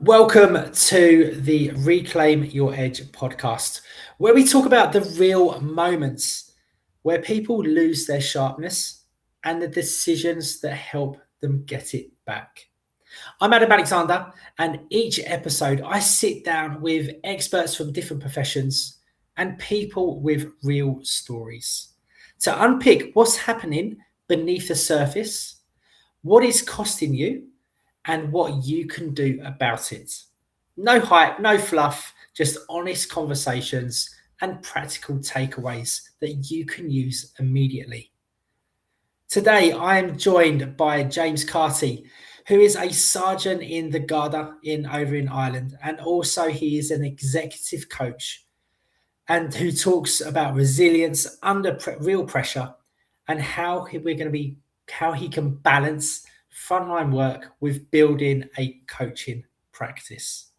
Welcome to the Reclaim Your Edge podcast, where we talk about the real moments where people lose their sharpness and the decisions that help them get it back. I'm Adam Alexander, and each episode I sit down with experts from different professions and people with real stories to unpick what's happening beneath the surface, what is costing you, and what you can do about it. No hype, no fluff, just honest conversations and practical takeaways that you can use immediately. Today, I am joined by James Carty, who is a sergeant in the Garda over in Ireland, and also he is an executive coach and who talks about resilience under real pressure and how he can balance frontline work with building a coaching practice.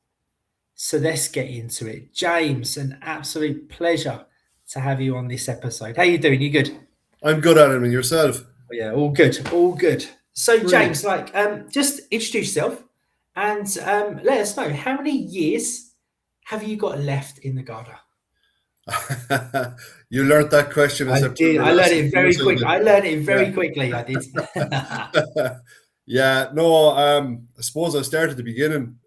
So let's get into it. James, an absolute pleasure to have you on this episode. How you doing? You good? I'm good, Adam, and yourself? Yeah, all good, all good. So Brilliant. James, just introduce yourself and let us know, how many years have you got left in the Garda? You learnt that question in I September. did. I learned it very quick. I learned it very Yeah. quickly. I did. Yeah, no, I suppose I started at the beginning.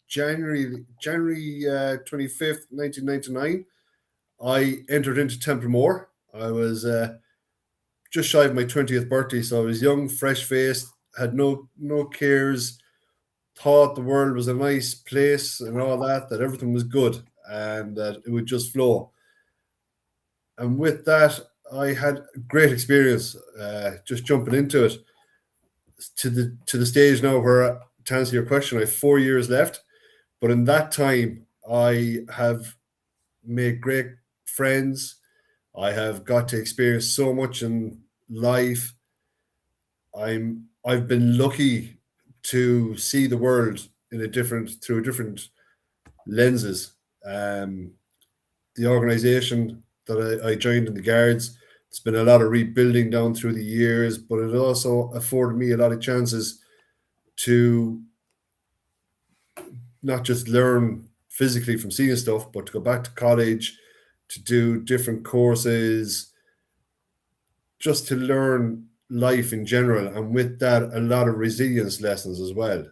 January 25th, 1999, I entered into Templemore. I was just shy of my 20th birthday, so I was young, fresh-faced, had no cares, thought the world was a nice place and all that everything was good and that it would just flow. And with that, I had great experience just jumping into it to the stage now where, to answer your question, I have 4 years left. But in that time, I have made great friends. I have got to experience so much in life. I've been lucky to see the world through different lenses. The organization that I joined in the Guards, it's been a lot of rebuilding down through the years, but it also afforded me a lot of chances to not just learn physically from seeing stuff, but to go back to college, to do different courses, just to learn life in general. And with that, a lot of resilience lessons as well,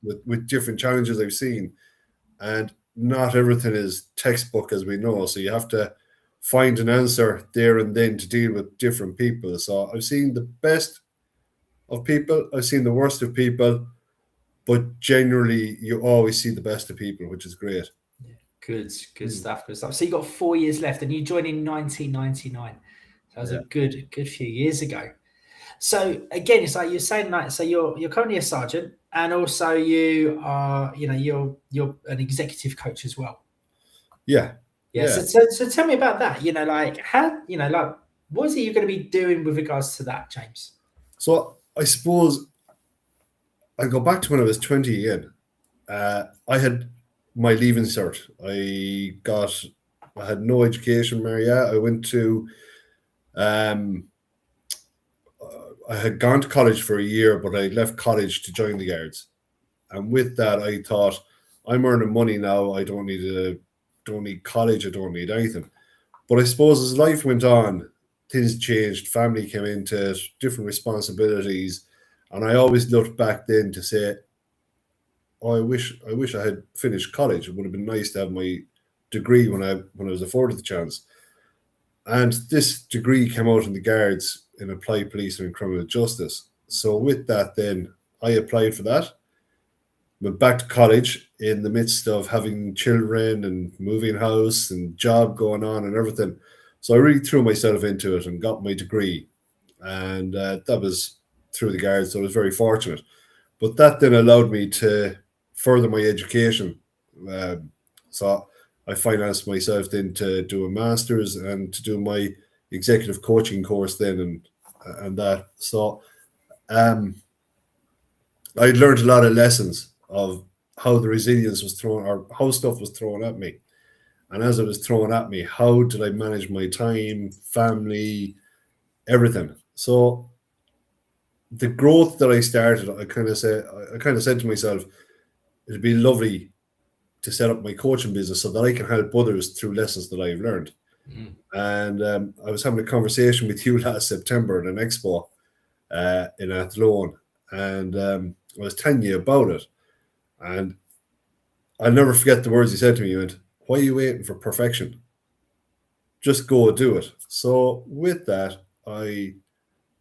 with different challenges I've seen. And not everything is textbook, as we know. So you have to find an answer there and then to deal with different people. So I've seen the best of people, I've seen the worst of people, but generally you always see the best of people, which is great. Yeah, good stuff, good stuff. So you got 4 years left, and you joined in 1999. That was a good few years ago. So again, it's like you're saying, like, so you're currently a sergeant, and also you are, you're an executive coach as well. Yeah. So tell me about that. Like how, like what is it you're going to be doing with regards to that, James? So I suppose I go back to when I was 20 again. I had my leaving cert. I had no education, Maria. I went to, I had gone to college for a year, but I left college to join the Guards. And with that, I thought, I'm earning money now. I don't need college. I don't need anything. But I suppose as life went on, things changed. Family came into it, different responsibilities. And I always looked back then to say, oh, I wish I had finished college. It would have been nice to have my degree when I was afforded the chance. And this degree came out in the Guards in Applied Policing and Criminal Justice. So with that, then I applied for that. Went back to college in the midst of having children and moving house and job going on and everything. So I really threw myself into it and got my degree. And that was through the Guards, so I was very fortunate. But that then allowed me to further my education. So I financed myself then to do a master's and to do my executive coaching course then and that. So I'd learned a lot of lessons of how the resilience was thrown, or how stuff was thrown at me. And as it was thrown at me, how did I manage my time, family, everything? So the growth that I started, I kind of said to myself, it'd be lovely to set up my coaching business so that I can help others through lessons that I've learned. Mm. And I was having a conversation with you last September at an expo in Athlone, and I was telling you about it. And I'll never forget the words you said to me. You went, "Why are you waiting for perfection? Just go do it." So with that, I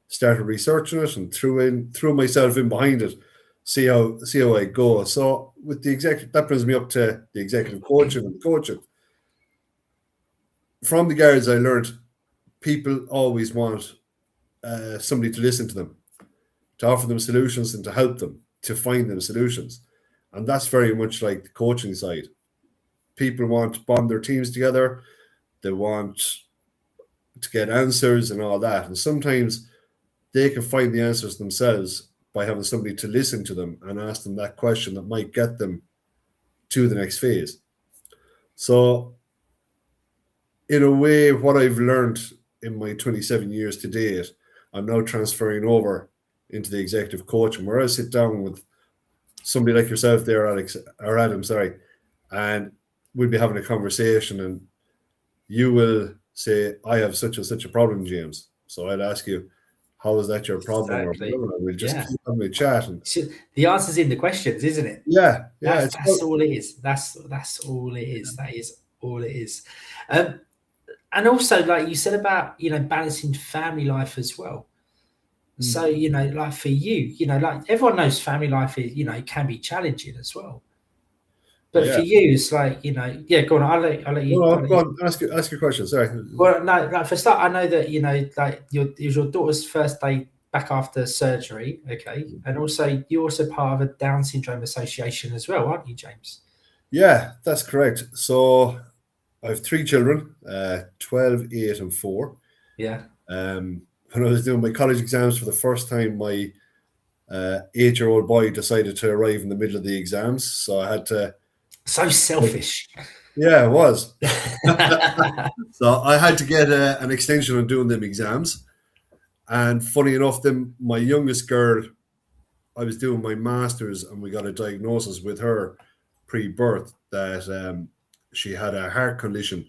started researching it and threw myself in behind it, see how I go. So with the executive, that brings me up to the executive coaching and the coaching. From the guards, I learned people always want somebody to listen to them, to offer them solutions, and to help them to find them solutions. And that's very much like the coaching side. People want to bond their teams together. They want to get answers and all that. And sometimes they can find the answers themselves by having somebody to listen to them and ask them that question that might get them to the next phase. So, in a way, what I've learned in my 27 years to date, I'm now transferring over into the executive coaching, where I sit down with somebody like yourself there, Alex, or Adam, sorry, and we'll be having a conversation, and you will say, "I have such and such a problem, James." So I'll ask you, "How is that your problem?" Exactly. Or whatever. And we'll just Yeah. keep having a chat. And The answer's in the questions, isn't it? yeah, That's all it is. That's all it is. That is all it is. And also, like you said about balancing family life as well. So like for you, like everyone knows family life is it can be challenging as well. But yeah. for you, it's like yeah. Go on. I'll let you. No, go on. Ask your question. Sorry. Well, no, like for start, I know that like it was your daughter's first day back after surgery, okay, and also you're also part of a Down syndrome association as well, aren't you, James? Yeah, that's correct. So I have 3 children, 12, 8, and 4. Yeah. When I was doing my college exams for the first time, my 8-year-old boy decided to arrive in the middle of the exams, so I had to. So selfish. Yeah, it was. So I had to get an extension on doing them exams. And funny enough, then my youngest girl, I was doing my master's, and we got a diagnosis with her pre-birth that she had a heart condition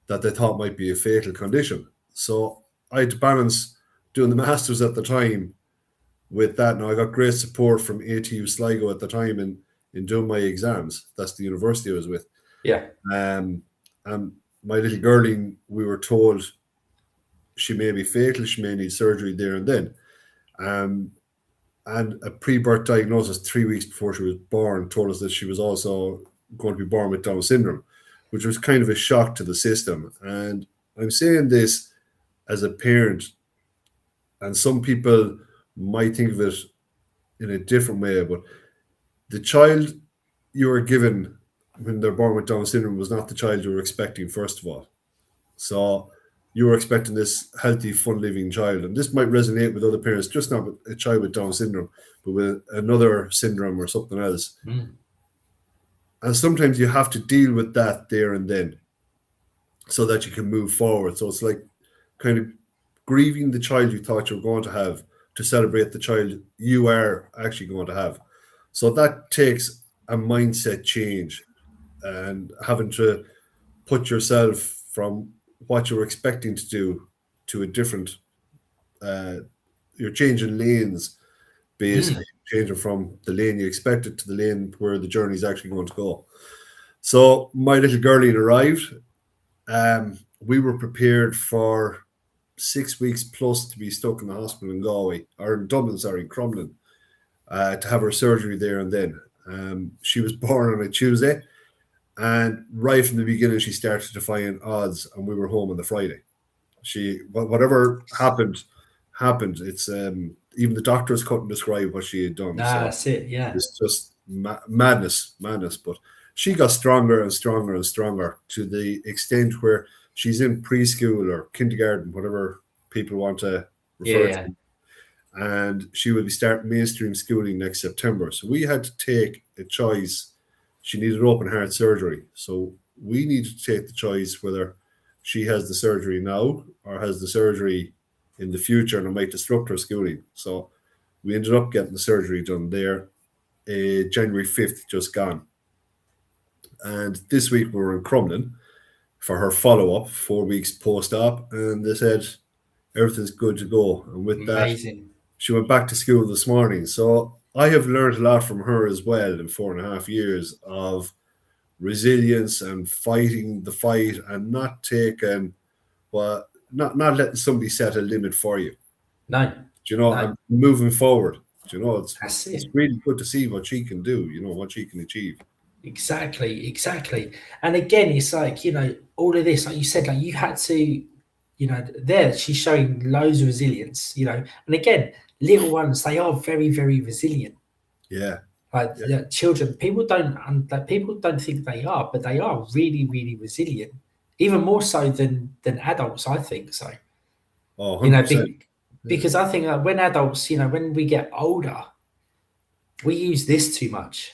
that they thought might be a fatal condition. So I had to balance doing the master's at the time with that. Now I got great support from ATU Sligo at the time in doing my exams. That's the university I was with. Yeah. And my little girlie, we were told she may be fatal, she may need surgery there and then. And a pre-birth diagnosis 3 weeks before she was born told us that she was also going to be born with Down syndrome, which was kind of a shock to the system. And I'm saying this as a parent, and some people might think of it in a different way, but the child you were given when they're born with Down syndrome was not the child you were expecting, first of all. So you were expecting this healthy, fun-living child. And this might resonate with other parents, just not with a child with Down syndrome, but with another syndrome or something else. Mm. And sometimes you have to deal with that there and then so that you can move forward. So it's like kind of grieving the child you thought you were going to have to celebrate the child you are actually going to have. So that takes a mindset change and having to put yourself from what you were expecting to do to a different, you're changing lanes, basically changing from the lane you expected to the lane where the journey is actually going to go. So my little girlie arrived. We were prepared for 6 weeks plus to be stuck in the hospital in Galway, or in Dublin, sorry, in Crumlin, to have her surgery there and then. She was born on a Tuesday, and right from the beginning, she started defying odds, and we were home on the Friday. Whatever happened. It's even the doctors couldn't describe what she had done. So That's it. Yeah. it's just madness. But she got stronger and stronger and stronger to the extent where she's in preschool or kindergarten, whatever people want to refer to. And she will be starting mainstream schooling next September. So we had to take a choice. She needed open heart surgery. So we needed to take the choice whether she has the surgery now or has the surgery in the future, and it might disrupt her schooling. So we ended up getting the surgery done there. January 5th, just gone. And this week we were in Crumlin for her follow-up, 4 weeks post-op, and they said everything's good to go. And with that, Amazing. she went back to school this morning. So I have learned a lot from her as well in 4.5 years of resilience and fighting the fight and not taking, well, not letting somebody set a limit for you. No. Do you know, No. I'm moving forward. Do you know, That's it's it. really good to see what she can do, you know, what she can achieve. Exactly. And again, it's like, you know, all of this, like you said, like you had to, you know, there she's showing loads of resilience, you know, and again, little ones, they are very, very resilient. Yeah. Like the children, people don't think they are, but they are really, really resilient, even more so than adults, I think so. Oh, You know, 100%. because I think that when adults, you know, when we get older, we use this too much.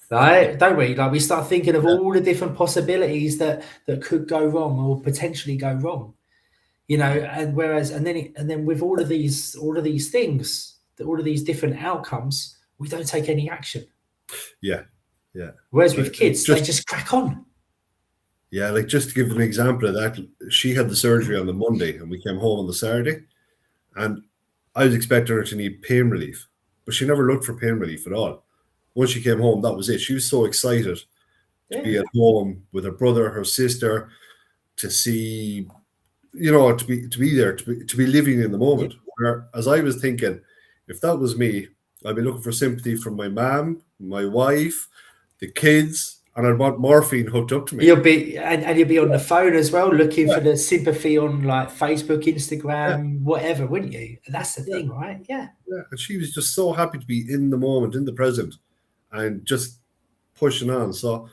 Right, don't we? Like we start thinking of all the different possibilities that could go wrong or potentially go wrong, you know. And whereas, and then with all of these things, all of these different outcomes, we don't take any action. Yeah. Whereas with kids, they just crack on. Yeah, like just to give an example of that, she had the surgery on the Monday and we came home on the Saturday, and I was expecting her to need pain relief, but she never looked for pain relief at all. Once she came home, that was it. She was so excited to be at home with her brother, her sister, to see, you know, to be there, to be living in the moment. Where, as I was thinking, if that was me, I'd be looking for sympathy from my mom, my wife, the kids, and I'd want morphine hooked up to me. You'll be and you'll be on the phone as well, looking for the sympathy on like Facebook, Instagram, whatever, wouldn't you? That's the thing, right? Yeah. And she was just so happy to be in the moment, in the present, and just pushing on. So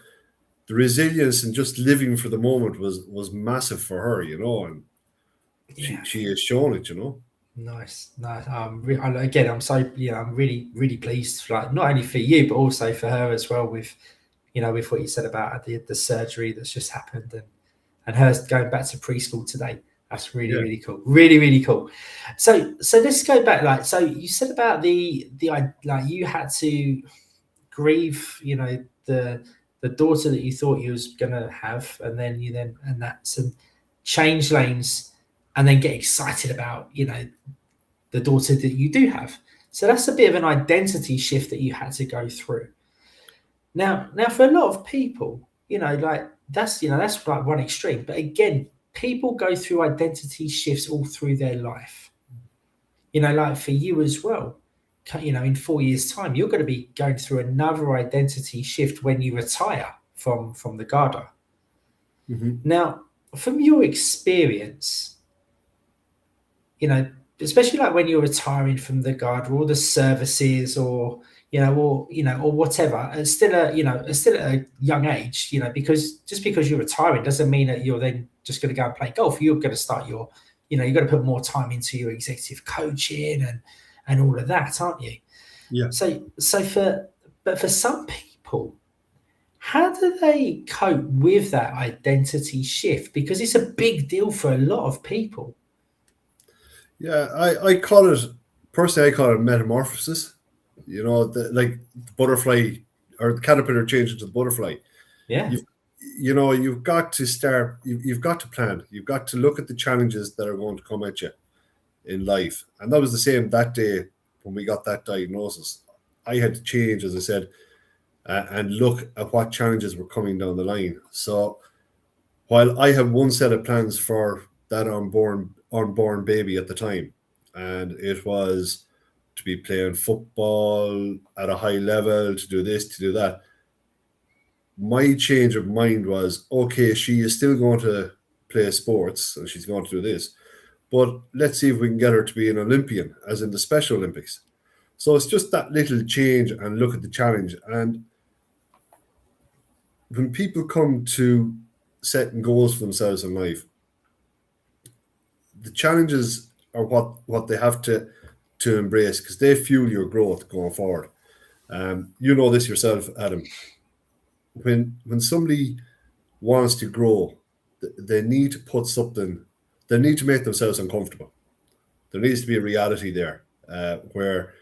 the resilience and just living for the moment was massive for her, you know, and she has shown it, you know. Nice. Again, I'm so I'm really, really pleased, like not only for you but also for her as well, with you know, with what you said about the surgery that's just happened, and her going back to preschool today. That's really, really cool. Really, really cool. So let's go back. Like, so you said about the like you had to grieve, you know, the daughter that you thought you was gonna have, and then and that's and change lanes, and then get excited about, you know, the daughter that you do have. So that's a bit of an identity shift that you had to go through. Now for a lot of people, you know, like that's like one extreme. But again, people go through identity shifts all through their life. You know, like for you as well, you know, in 4 years' time, you're going to be going through another identity shift when you retire from the Garda. Mm-hmm. Now, from your experience, you know, especially like when you're retiring from the Garda or the services, or or whatever, it's still at a young age, you know, because just because you're retiring doesn't mean that you're then just going to go and play golf. You're going to start your, you know, you've got to put more time into your executive coaching and all of that, aren't you? Yeah. But for some people, how do they cope with that identity shift? Because it's a big deal for a lot of people. Yeah, I call it, personally, I call it metamorphosis. You know, like the butterfly or the caterpillar changing to the butterfly. Yeah. You've got to start, you've got to plan. You've got to look at the challenges that are going to come at you in life. And that was the same that day when we got that diagnosis. I had to change, as I said, and look at what challenges were coming down the line. So while I had one set of plans for that unborn baby at the time, and it was to be playing football at a high level, to do this, to do that. My change of mind was, okay, she is still going to play sports and she's going to do this, but let's see if we can get her to be an Olympian, as in the Special Olympics. So it's just that little change and look at the challenge. And when people come to setting goals for themselves in life, the challenges are what they have to embrace, because they fuel your growth going forward. You know this yourself, Adam. When somebody wants to grow, they need to put something. They need to make themselves uncomfortable. There needs to be a reality there, where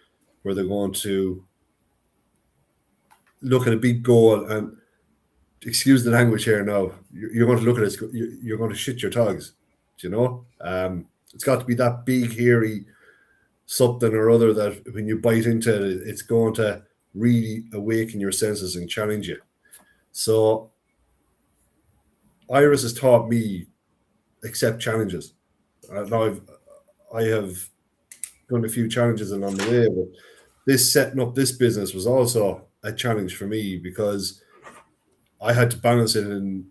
they're going to look at a big goal and, excuse the language here now, you're going to look at it, you're going to shit your togs, you know? It's got to be that big, hairy something or other that when you bite into it, it's going to really awaken your senses and challenge you. So Iris has taught me accept challenges. Now I have done a few challenges along the way, but this setting up this business was also a challenge for me because I had to balance it in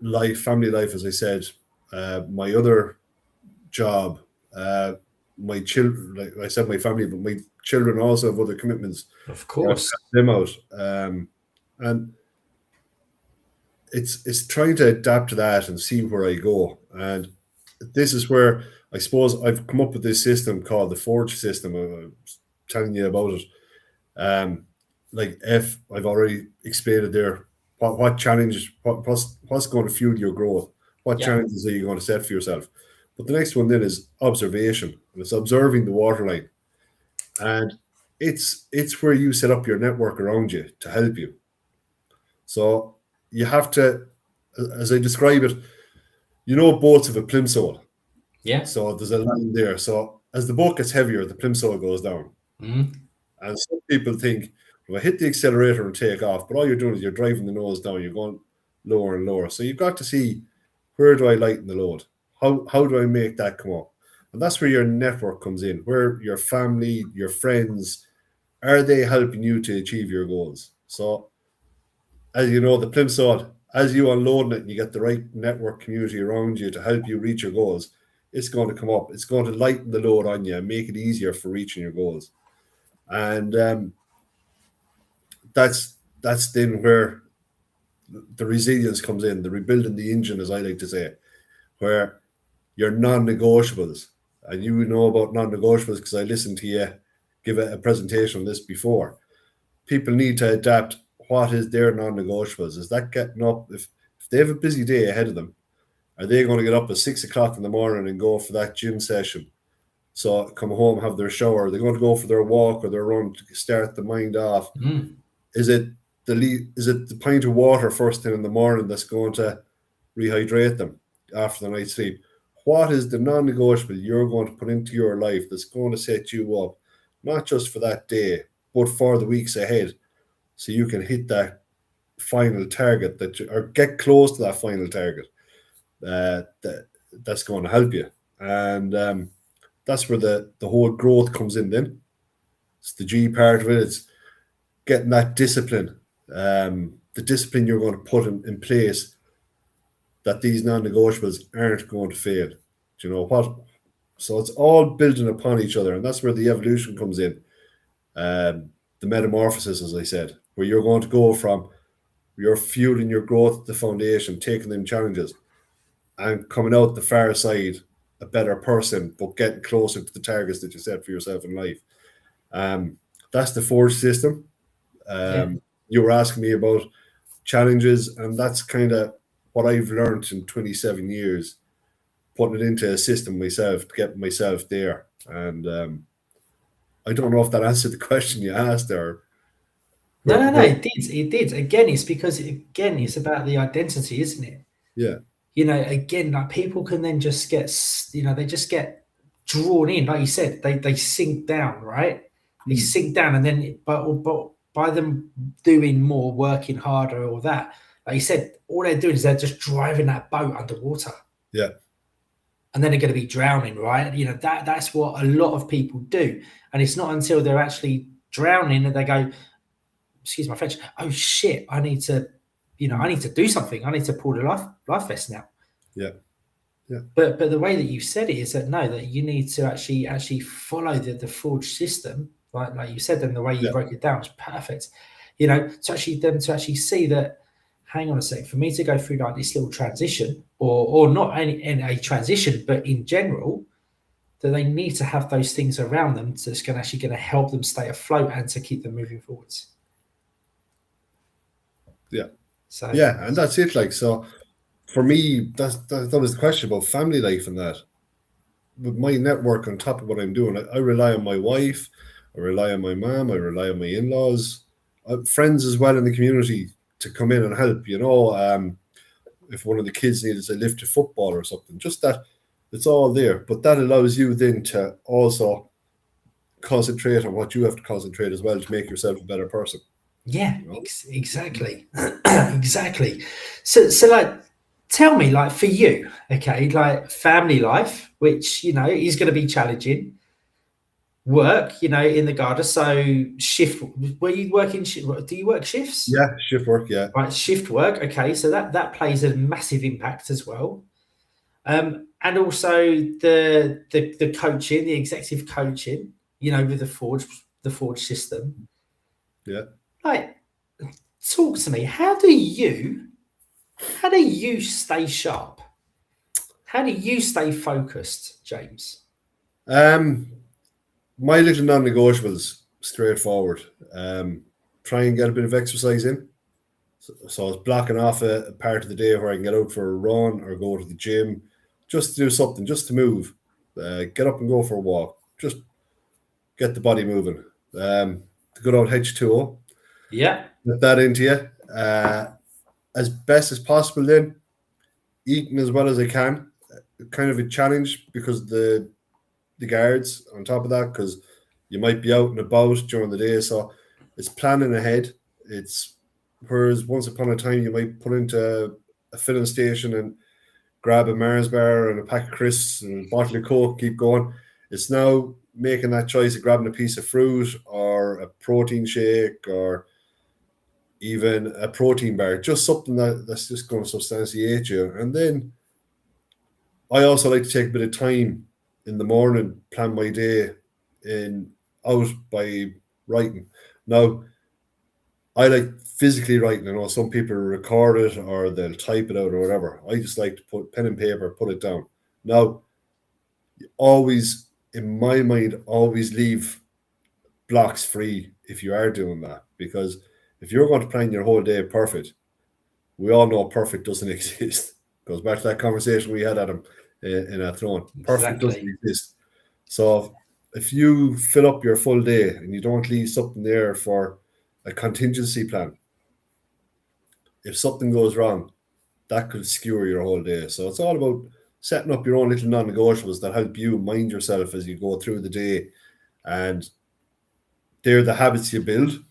life, family life, as I said, my other job, my children, like I said, my family, but my children also have other commitments. Of course. Them out. And it's trying to adapt to that and see where I go. And this is where I suppose I've come up with this system called the Forge system. I was telling you about it. Like I've already explained it there. What challenge? What's going to fuel your growth? What challenges are you going to set for yourself? But the next one then is observation, and it's observing the waterline, and it's where you set up your network around you to help you. So you have to, as I describe it, boats have a plimsoll. Yeah. So there's a line there. So as the boat gets heavier, the plimsoll goes down. Mm-hmm. And some people think, well, I hit the accelerator and take off, but all you're doing is you're driving the nose down. You're going lower and lower. So you've got to see, where do I lighten the load? How do I make that come up? And that's where your network comes in, where your family, your friends, are they helping you to achieve your goals? So as you know, the plimsoll, as you unload it and you get the right network community around you to help you reach your goals, it's going to come up. It's going to lighten the load on you and make it easier for reaching your goals. And that's then where the resilience comes in, the rebuilding the engine, as I like to say, where your non-negotiables, and you know about non-negotiables because I listened to you give a presentation on this before. People need to adapt. What is their non-negotiables? Is that getting up? If they have a busy day ahead of them, are they going to get up at 6 o'clock in the morning and go for that gym session? So come home, have their shower. They're going to go for their walk or their run to start the mind off. Mm. Is it the pint of water first thing in the morning that's going to rehydrate them after the night's sleep? What is the non-negotiable you're going to put into your life that's going to set you up, not just for that day, but for the weeks ahead, so you can hit that final target or get close to that final target that's going to help you. And that's where the whole growth comes in then. It's the G part of it. It's getting that discipline, the discipline you're going to put in place, that these non-negotiables aren't going to fail. Do you know what? So it's all building upon each other, and that's where the evolution comes in. The metamorphosis, as I said, where you're going to go from you're fueling your growth, the foundation, taking them challenges, and coming out the far side a better person, but getting closer to the targets that you set for yourself in life. That's the Forge system. You were asking me about challenges, and that's kind of what I've learned in 27 years, putting it into a system myself to get myself there. And I don't know if that answered the question you asked or. No, it did. Again, it's because it's about the identity, isn't it? Yeah. Again, like people can then just get, they just get drawn in, like you said, they sink down, right? They sink down, and then, but by them doing more, working harder, or that, like you said, all they're doing is they're just driving that boat underwater. Yeah. And then they're going to be drowning, right? That's what a lot of people do. And it's not until they're actually drowning that they go, excuse my French, oh shit, I need to do something. I need to pull the life vest now. Yeah. Yeah. But the way that you said it is that you need to actually follow the Forge system, like you said, and the way you broke it down is perfect. To actually see that, hang on a sec, for me to go through like this little transition, or not in a transition, but in general, that they need to have those things around them that's going to help them stay afloat and to keep them moving forwards. Yeah. So yeah, and that's it. Like, so for me, that was the question about family life and that. With my network on top of what I'm doing, I rely on my wife, I rely on my mom, I rely on my in-laws, friends as well in the community to come in and help. If one of the kids needed a lift to football or something, just that it's all there. But that allows you then to also concentrate on what you have to concentrate as well to make yourself a better person. Yeah, exactly. Exactly. So like, tell me, like, for you, okay, like family life, which, is going to be challenging, work, in the Garda. So shift, were you working, do you work shifts? Yeah, shift work, yeah. Right, shift work. Okay, so that plays a massive impact as well. And also the coaching, the executive coaching, with the Forge system. Yeah. Like, talk to me. How do you stay sharp? How do you stay focused, James? My little non-negotiables, straightforward. Try and get a bit of exercise in. So I was blocking off a part of the day where I can get out for a run or go to the gym, just to do something, just to move. Get up and go for a walk. Just get the body moving. The good old H2O. Yeah. Get that into you. As best as possible then. Eating as well as I can. Kind of a challenge because the guards on top of that, because you might be out and about during the day. So it's planning ahead. It's whereas once upon a time you might put into a filling station and grab a Mars bar and a pack of crisps and a bottle of Coke, keep going. It's now making that choice of grabbing a piece of fruit or a protein shake or even a protein bar, just something that's just going to substantiate you. And then I also like to take a bit of time in the morning, plan my day out by writing. Now, I like physically writing. I know some people record it or they'll type it out or whatever. I just like to put pen and paper, put it down. Now, always, in my mind, always leave blocks free if you are doing that. Because if you're going to plan your whole day perfect, we all know perfect doesn't exist. Goes back to that conversation we had, Adam, in our throne. Perfect doesn't exist. So if you fill up your full day and you don't leave something there for a contingency plan, if something goes wrong, that could skewer your whole day. So it's all about setting up your own little non-negotiables that help you mind yourself as you go through the day. And they're the habits you build.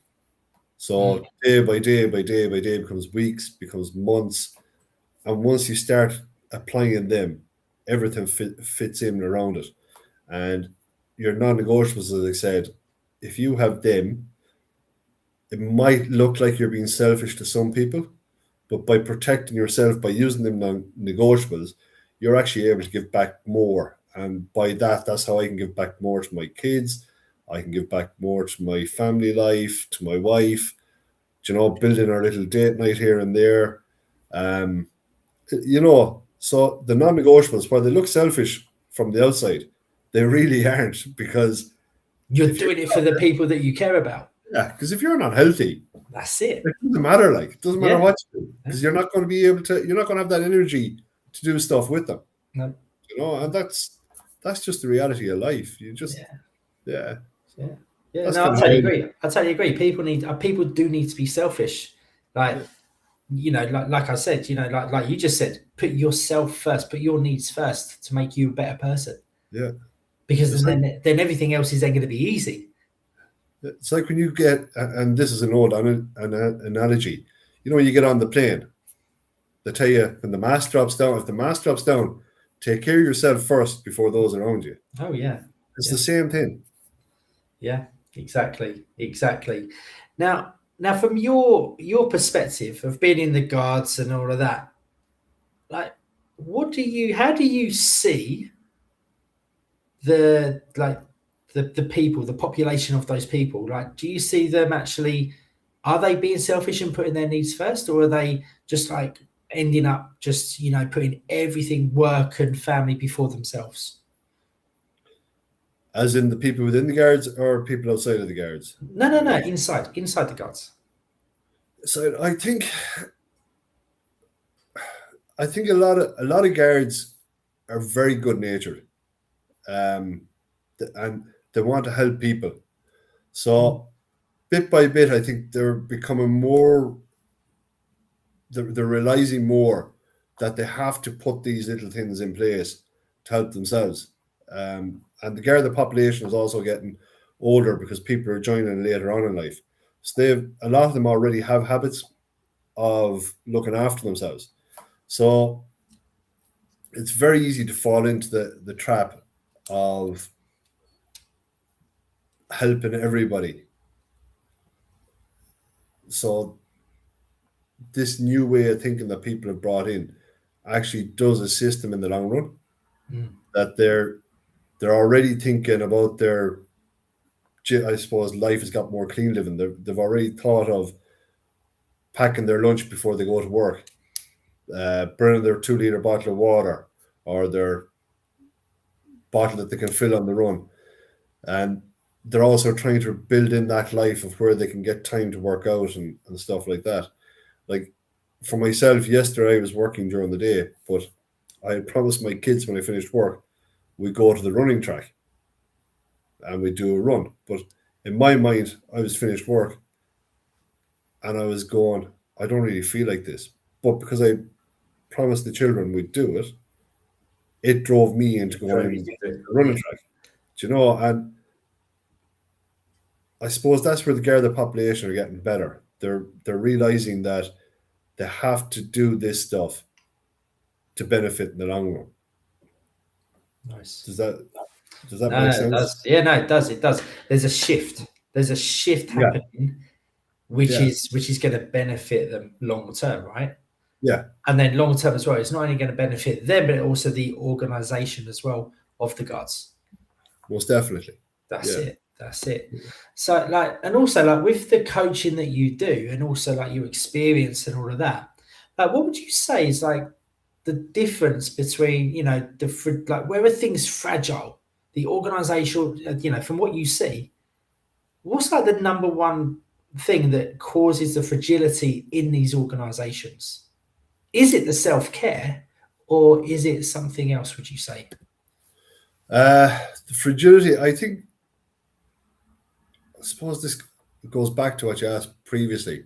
So day by day by day by day becomes weeks, becomes months. And once you start applying them, everything fits in around it. And your non-negotiables, as I said, if you have them, it might look like you're being selfish to some people, but by protecting yourself, by using them non-negotiables, you're actually able to give back more. And by that, that's how I can give back more to my kids. I can give back more to my family life, to my wife, building our little date night here and there. So the non-negotiables, while they look selfish from the outside, they really aren't, because you're doing it for the people that you care about. Yeah, because if you're not healthy, that's it. It doesn't matter. It doesn't matter what you do, because you're not going to be able to. You're not going to have that energy to do stuff with them. No. And that's just the reality of life. You just, yeah. No, I totally agree. People do need to be selfish. Like I said, like you just said, put yourself first, put your needs first to make you a better person. Yeah. Because then everything else is then going to be easy. It's like when you get, and this is an old analogy, when you get on the plane, they tell you when the mask drops down, if the mask drops down, take care of yourself first before those around you. Oh, yeah. It's the same thing. Yeah, exactly. Now from your perspective of being in the guards and all of that, like, how do you see the people, the population of those people? Like, do you see them actually, are they being selfish and putting their needs first, or are they just like ending up just, putting everything, work and family, before themselves? As in the people within the guards or people outside of the guards? No, inside the guards. So I think a lot of guards are very good natured, and they want to help people. So bit by bit, I think they're becoming more. They're realizing more that they have to put these little things in place to help themselves. And the Garda population is also getting older because people are joining later on in life. So a lot of them already have habits of looking after themselves. So it's very easy to fall into the trap of helping everybody. So this new way of thinking that people have brought in actually does assist them in the long run. That they're already thinking about their, I suppose, life has got more clean living. They've already thought of packing their lunch before they go to work, burning their 2 liter bottle of water or their bottle that they can fill on the run. And they're also trying to build in that life of where they can get time to work out and stuff like that. Like for myself, yesterday I was working during the day, but I had promised my kids when I finished work, we go to the running track and we do a run. But in my mind, I was finished work and I was going, I don't really feel like this. But because I promised the children we'd do it, it drove me into going into the running track. Do you know? And I suppose that's where the Garda population are getting better. They're realizing that they have to do this stuff to benefit in the long run. Nice. Does that make sense? It does. Yeah, no, it does. It does. There's a shift. There's a shift happening, which is going to benefit them long term, right? Yeah. And then long term as well. It's not only going to benefit them, but also the organisation as well of the Guards. Most definitely. That's it. That's it. So and also with the coaching that you do, and also your experience and all of that, what would you say is the difference between where are things fragile, the organizational, from what you see, what's the number one thing that causes the fragility in these organizations? Is it the self-care or is it something else, would you say? The fragility, I suppose this goes back to what you asked previously.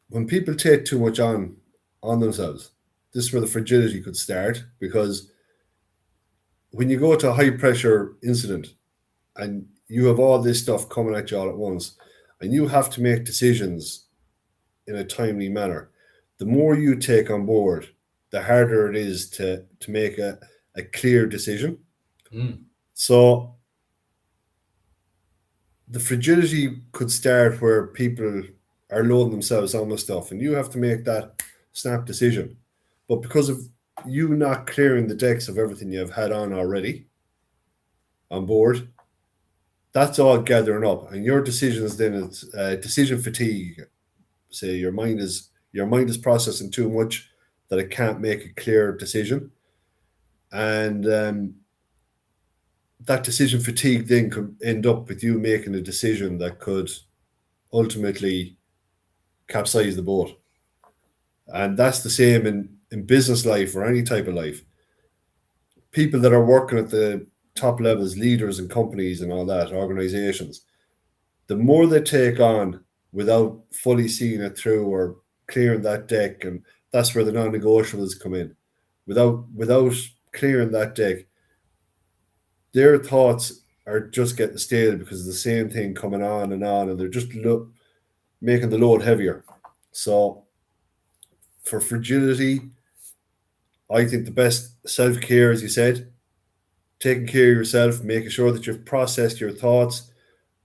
When people take too much on themselves, this is where the fragility could start, because when you go to a high pressure incident and you have all this stuff coming at you all at once and you have to make decisions in a timely manner, the more you take on board, the harder it is to make a clear decision. So the fragility could start where people are loading themselves on with stuff and you have to make that snap decision. But because of you not clearing the decks of everything you've had on already on board, that's all gathering up. And your decisions then, it's decision fatigue. Say your mind is processing too much that it can't make a clear decision. And that decision fatigue then could end up with you making a decision that could ultimately capsize the boat. And that's the same in business life or any type of life. People that are working at the top levels, leaders in companies and all that, organizations, the more they take on without fully seeing it through or clearing that deck, and that's where the non-negotiables come in. Without clearing that deck, their thoughts are just getting stale because of the same thing coming on, and they're just making the load heavier. So for fragility, I think the best self-care, as you said, taking care of yourself, making sure that you've processed your thoughts,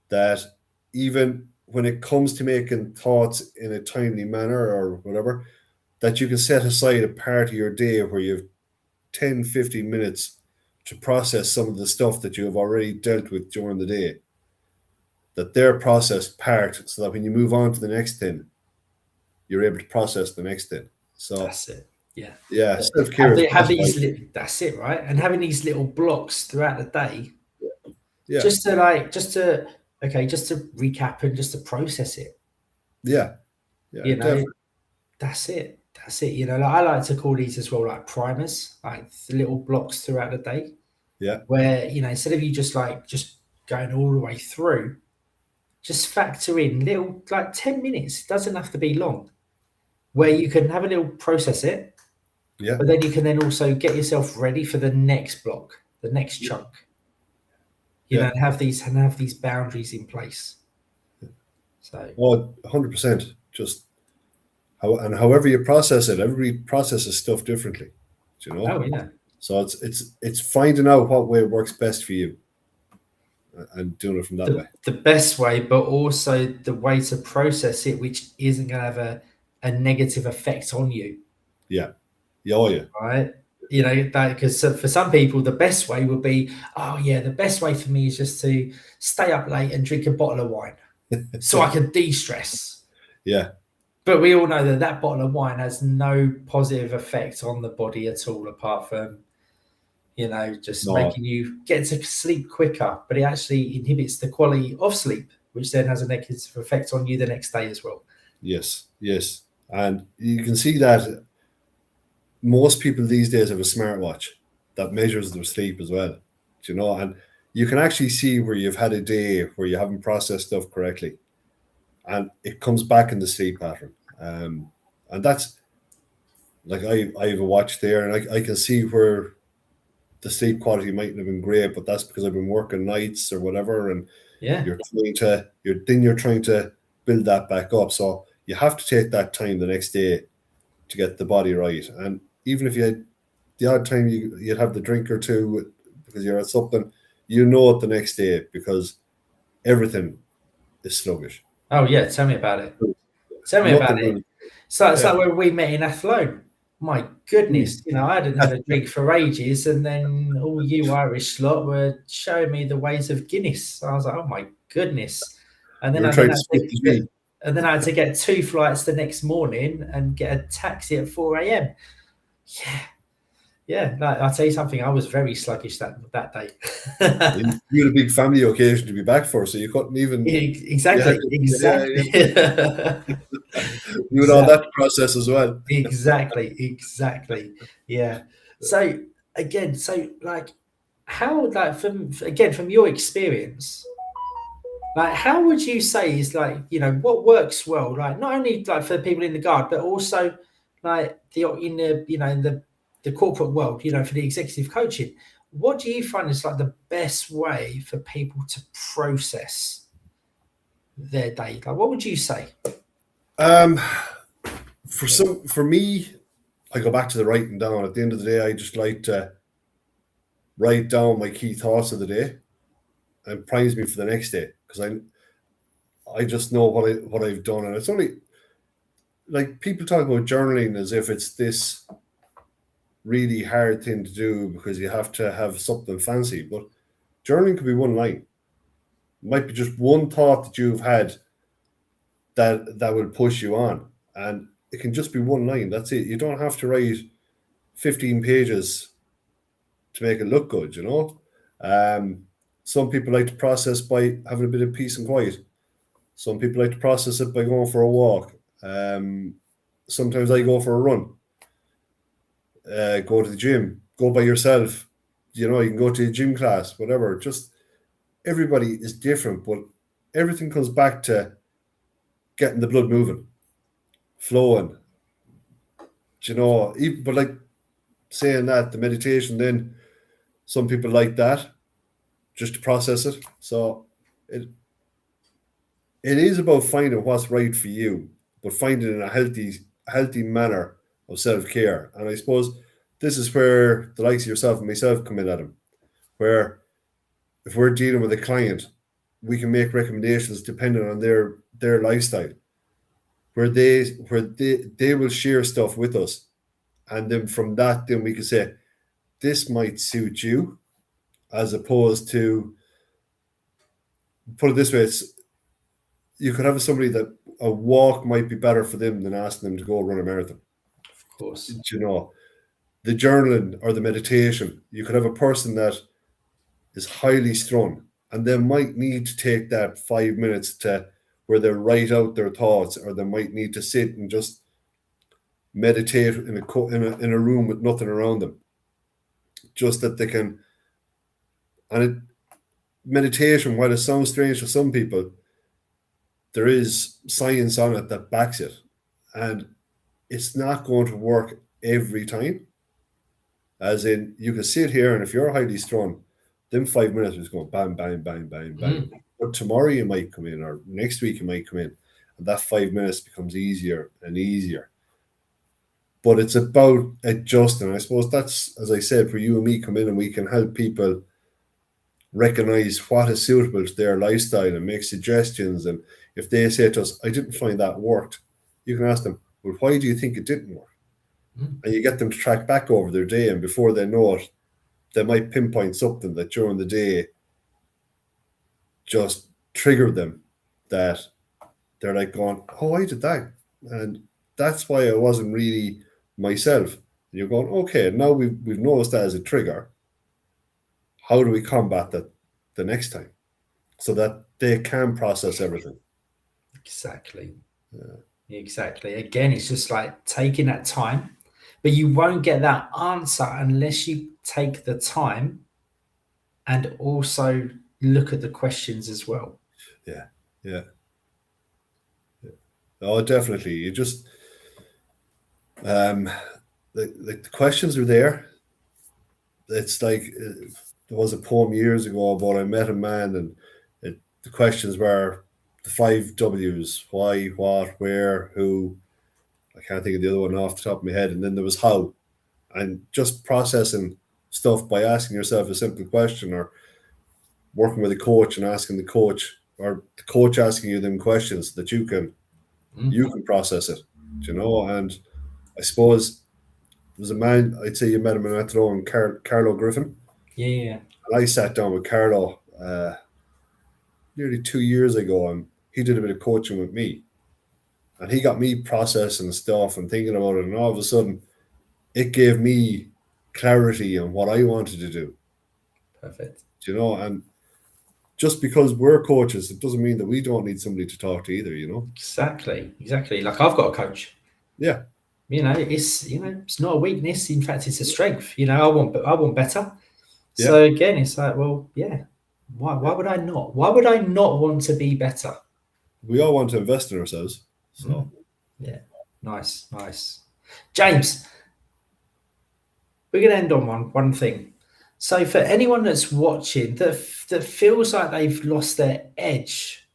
that even when it comes to making thoughts in a timely manner or whatever, that you can set aside a part of your day where you have 10, 15 minutes to process some of the stuff that you have already dealt with during the day, that they're processed part, so that when you move on to the next thing, you're able to process the next thing. So that's it. Yeah, self-care. That's it, right? And having these little blocks throughout the day, just to recap and just to process it. That's it. I like to call these as well primers, the little blocks throughout the day. Yeah. Where instead of you just going all the way through, just factor in little, like 10 minutes, it doesn't have to be long, where you can have a little process it, Yeah. but then you can then also get yourself ready for the next block, the next chunk. You know, and have these boundaries in place. So, 100%. Just however you process it, everybody processes stuff differently. You know. oh yeah. So it's finding out what way works best for you, and doing it from that way. The best way, but also the way to process it, which isn't going to have a negative effect on you. Yeah. Oh yeah. Right. You know, because for some people, the best way would be, oh yeah, the best way for me is just to stay up late and drink a bottle of wine so I can de-stress. Yeah. But we all know that that bottle of wine has no positive effect on the body at all, apart from, you know, just making you get to sleep quicker. But it actually inhibits the quality of sleep, which then has a negative effect on you the next day as well. Yes. And you can see that most people these days have a smartwatch that measures their sleep as well. You know, and you can actually see where you've had a day where you haven't processed stuff correctly, and it comes back in the sleep pattern. And that's like I have a watch there, and I can see where the sleep quality mightn't have been great, but that's because I've been working nights or whatever, and you're trying to build that back up. So you have to take that time the next day to get the body right. And even if you had the odd time you'd have the drink or two because you're at something, you know it the next day because everything is sluggish. Oh yeah, tell me about it. Tell me about it. So it's like when we met in Athlone. My goodness, you know, I hadn't had a drink for ages, and then all you Irish lot were showing me the ways of Guinness. I was like, oh my goodness. And then I had to get 2 flights the next morning and get a taxi at 4 a.m. Yeah. No, I'll tell you something, I was very sluggish that day. You had a big family occasion to be back for, so you couldn't even... Exactly. You had all that process as well. Exactly. Yeah. So again, like how, like from your experience, like how would you say is, like, you know, what works well, like not only like for the people in the guard, but also like in the corporate world, you know, for the executive coaching? What do you find is like the best way for people to process their day? Like, what would you say? For me, I go back to the writing down. At the end of the day, I just like to write down my key thoughts of the day, and it primes me for the next day, because I just know what I've done. And it's only like people talk about journaling as if it's this really hard thing to do because you have to have something fancy, but journaling could be one line. It might be just one thought that you've had that will push you on, and it can just be one line. That's it. You don't have to write 15 pages to make it look good, you know. Some people like to process by having a bit of peace and quiet. Some people like to process it by going for a walk. Sometimes I go for a run. Go to the gym. Go by yourself. You know, you can go to a gym class, whatever. Just everybody is different, but everything comes back to getting the blood moving, flowing. You know, but like saying that, the meditation, then some people like that just to process it. So it is about finding what's right for you, but finding in a healthy manner of self-care. And I suppose this is where the likes of yourself and myself come in at them, where if we're dealing with a client, we can make recommendations depending on their lifestyle, where they will share stuff with us, and then from that, then we can say this might suit you, as opposed to, put it this way, you could have somebody that a walk might be better for them than asking them to go run a marathon. Of course. You know, the journaling or the meditation, you could have a person that is highly strung, and they might need to take that 5 minutes to where they write out their thoughts, or they might need to sit and just meditate in a room with nothing around them, just that they can. And meditation, while it sounds strange to some people, there is science on it that backs it, and it's not going to work every time. As in, you can sit here, and if you're highly strung, then 5 minutes is going bang, bang, bang, bang, bang. But tomorrow you might come in, or next week you might come in, and that 5 minutes becomes easier and easier. But it's about adjusting. I suppose that's, as I said, for you and me, come in and we can help people recognize what is suitable to their lifestyle and make suggestions. And if they say to us, I didn't find that worked, you can ask them, well, why do you think it didn't work? And you get them to track back over their day, and before they know it, they might pinpoint something that during the day just triggered them, that they're like going, oh, I did that. And that's why I wasn't really myself. And you're going, okay, now we've noticed that as a trigger. How do we combat that the next time so that they can process everything? Exactly. Yeah. Exactly. Again, it's just like taking that time, but you won't get that answer unless you take the time and also look at the questions as well. Yeah. Oh, definitely. You just the questions are there. It's like there was a poem years ago about I met a man, and the questions were the 5 W's: why, what, where, who. I can't think of the other one off the top of my head. And then there was how, and just processing stuff by asking yourself a simple question, or working with a coach and asking the coach, or the coach asking you them questions that you can process it, And I suppose there was a man, I'd say you met him in Athlone, Carlo Griffin. Yeah. And I sat down with Carlo nearly 2 years ago, and he did a bit of coaching with me. And he got me processing stuff and thinking about it. And all of a sudden, it gave me clarity on what I wanted to do. Perfect. And just because we're coaches, it doesn't mean that we don't need somebody to talk to either, Exactly. Like I've got a coach. Yeah. It's not a weakness. In fact, it's a strength. I want better. Yeah. So again, it's like, well, yeah. Why would I not? Why would I not want to be better? We all want to invest in ourselves. So yeah. Nice. James, we're gonna end on one thing. So for anyone that's watching that feels like they've lost their edge,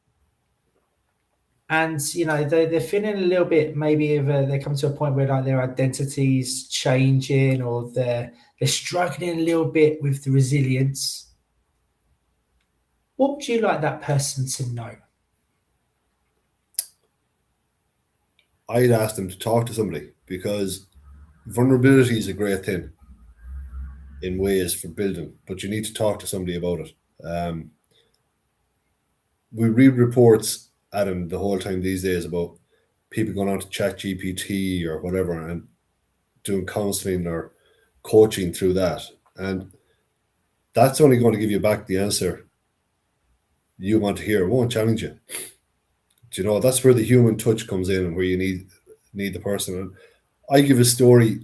and they're feeling a little bit, maybe they come to a point where like their identity's changing, or they're struggling a little bit with the resilience, what would you like that person to know? I'd ask them to talk to somebody, because vulnerability is a great thing in ways for building, but you need to talk to somebody about it. We read reports, Adam, the whole time these days about people going on to ChatGPT or whatever and doing counseling or coaching through that. And that's only going to give you back the answer you want to hear. It won't challenge you. That's where the human touch comes in, and where you need the person. And I give a story,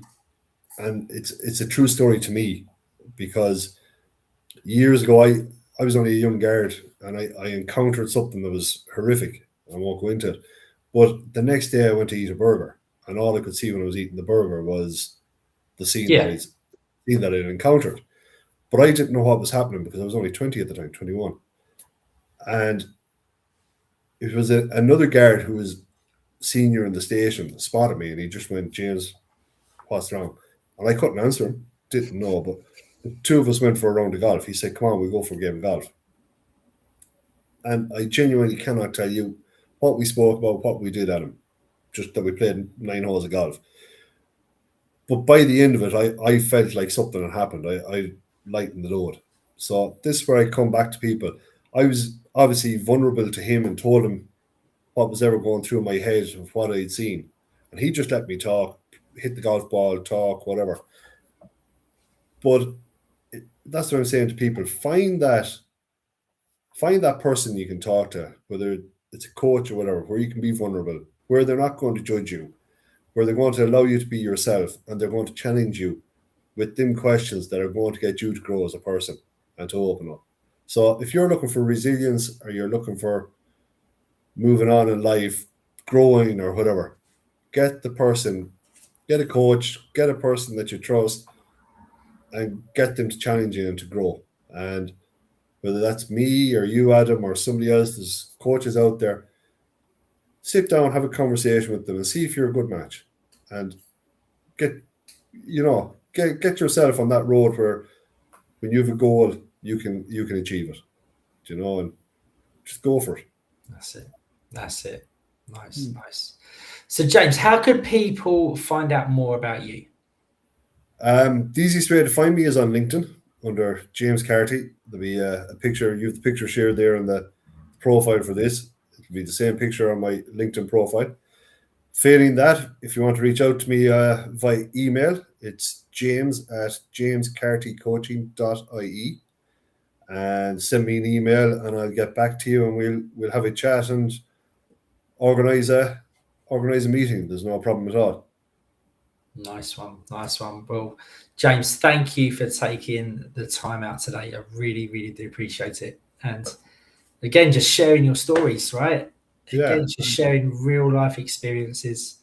and it's a true story to me, because years ago I was only a young guard, and I encountered something that was horrific. I won't go into it. But the next day I went to eat a burger, and all I could see when I was eating the burger was the scene that I'd encountered. But I didn't know what was happening, because I was only 20 at the time, 21. And it was another guard who was senior in the station spotted me, and he just went, James, what's wrong? And I couldn't answer him, didn't know. But the two of us went for a round of golf. He said, come on, we'll go for a game of golf. And I genuinely cannot tell you what we spoke about, what we did, Adam, just that we played 9 holes of golf. But by the end of it, I felt like something had happened. I lightened the load. So this is where I come back to people. I was obviously vulnerable to him and told him what was ever going through my head of what I'd seen. And he just let me talk, hit the golf ball, talk, whatever. But that's what I'm saying to people. Find that person you can talk to, whether it's a coach or whatever, where you can be vulnerable, where they're not going to judge you, where they're going to allow you to be yourself, and they're going to challenge you with them questions that are going to get you to grow as a person and to open up. So if you're looking for resilience, or you're looking for moving on in life, growing or whatever, get the person, get a coach, get a person that you trust, and get them to challenge you and to grow. And whether that's me or you, Adam, or somebody else, there's coaches out there. Sit down, have a conversation with them, and see if you're a good match, and get get yourself on that road where when you have a goal, you can achieve it. And just go for it. That's it. Nice. So, James, how could people find out more about you? The easiest way to find me is on LinkedIn under James Carty. There'll be a picture. You have the picture shared there in the profile for this. It'll be the same picture on my LinkedIn profile. Failing that, if you want to reach out to me via email, it's james@jamescartycoaching.ie, and send me an email and I'll get back to you and we'll have a chat and organize a meeting. There's no problem at all. Nice one. Well, James, thank you for taking the time out today. I really, really do appreciate it. And again, just sharing your stories, right? Again, just sharing real life experiences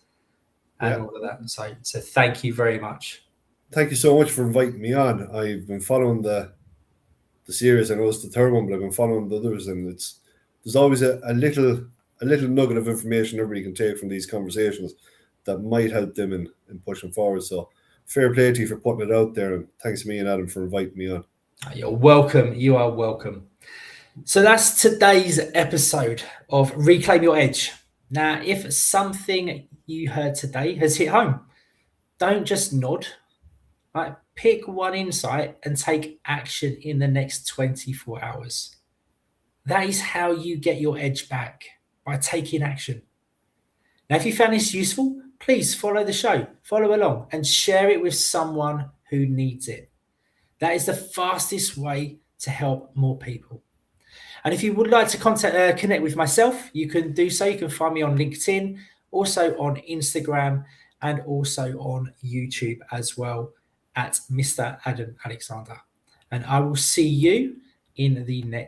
and all of that. So thank you very much. Thank you so much for inviting me on. I've been following the series. I know it's the third one, but I've been following the others, and there's always a little nugget of information everybody can take from these conversations that might help them in pushing forward. So fair play to you for putting it out there, and thanks to me and Adam for inviting me on. You're welcome. You are welcome. So that's today's episode of Reclaim Your Edge. Now, if something you heard today has hit home, don't just nod. Right? Pick one insight and take action in the next 24 hours. That is how you get your edge back, by taking action. Now, if you found this useful, please follow the show, follow along, and share it with someone who needs it. That is the fastest way to help more people. And if you would like to connect with myself, you can do so. You can find me on LinkedIn, also on Instagram, and also on YouTube as well at Mr. Adam Alexander. And I will see you in the next